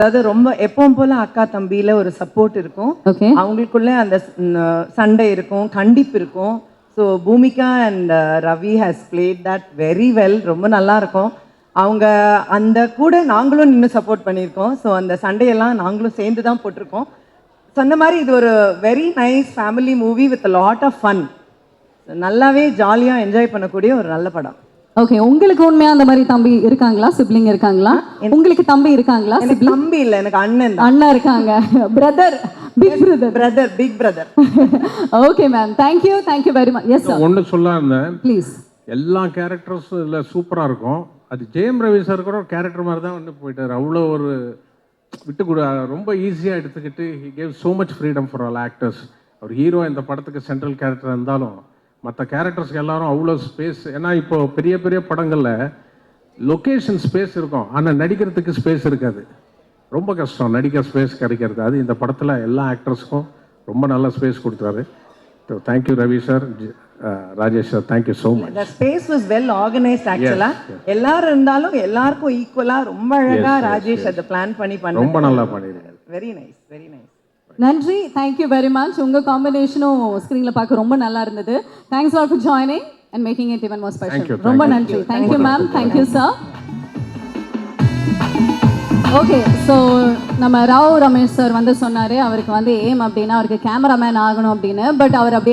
அதாவது ரொம்ப எப்பவும் போல அக்கா தம்பியில ஒரு சப்போர்ட் இருக்கும். ஓகே. அவங்களுக்குள்ள அந்த சண்டை இருக்கும், கண்டிப்பு இருக்கும். So Bhumika and Ravi has played that very well. ரொம்ப நல்லா இருக்கும். அவங்க அந்த கூட நாங்களும் நின்று சப்போர்ட் பண்ணியிருக்கோம். ஸோ அந்த சண்டையெல்லாம் நாங்களும் சேர்ந்து தான் போட்டிருக்கோம். சொன்ன மாதிரி இது ஒரு very nice family movie with lot of fun. நல்லாவே ஜாலியாக என்ஜாய் பண்ணக்கூடிய ஒரு நல்ல படம். ஓகே. உங்களுக்கு உண்மையா அந்த மாதிரி தம்பி இருக்காங்களா? சிப்ளிங் இருக்காங்களா? உங்களுக்கு தம்பி இருக்காங்களா? எனக்கு தம்பி இல்லை, எனக்கு அண்ணன் தான். அண்ணா இருக்காங்க. Brother, big brother. Brother, big brother. Okay ma'am, thank you very much. Yes sir. ஒன்று சொல்ல இருந்தேன், ப்ளீஸ். எல்லா கேரக்டர்ஸும் இதில் சூப்பராக இருக்கும். அது ஜெயம் ரவி சார் கூட கேரக்டர் மாதிரி தான் வந்து போயிட்டார். அவ்வளோ ஒரு விட்டு கூட ரொம்ப ஈஸியாக எடுத்துக்கிட்டு he gave so much freedom for all actors. அவர் ஹீரோ இந்த படத்துக்கு சென்ட்ரல் கேரக்டர் இருந்தாலும் மற்ற கேரக்டர்ஸ்க்கு எல்லாரும் அவ்வளோ ஸ்பேஸ். ஏன்னா இப்போ பெரிய பெரிய படங்களில் லொக்கேஷன் ஸ்பேஸ் இருக்கும், ஆனால் நடிக்கிறதுக்கு ஸ்பேஸ் இருக்காது. ரொம்ப கஷ்டம் நடிக்க ஸ்பேஸ் கிடைக்கிறது. அது இந்த படத்தில் எல்லா ஆக்டர்ஸுக்கும் ரொம்ப நல்ல ஸ்பேஸ் கொடுத்தாரு. Thank you Ravi sir, Rajesh sir, thank you so much. The space was well organized actually. எல்லாரும் இருந்தாலும் எல்லாருக்கும் ஈக்குவலா ரொம்ப அழகா ராஜேஷ் அதை பிளான் பண்ணி பண்ணாரு. ரொம்ப நல்லா பண்ணிருக்காரு. Very nice, very nice. நன்றி, தேங்க்யூ வெரி மச். உங்கள் காம்பினேஷனும் ஸ்க்ரீனில் பார்க்க ரொம்ப நல்லா இருந்தது. Thanks for joining and making it even more special. ரொம்ப நன்றி. Thank you ma'am, thank you sir. Okay, so நம்ம ராவ் ரமேஷ் சார் வந்து சொன்னார் அவருக்கு வந்து ஏம் அப்படின்னா அவருக்கு கேமராமேன் ஆகணும் அப்படின்னு. பட் அவர் அப்படியே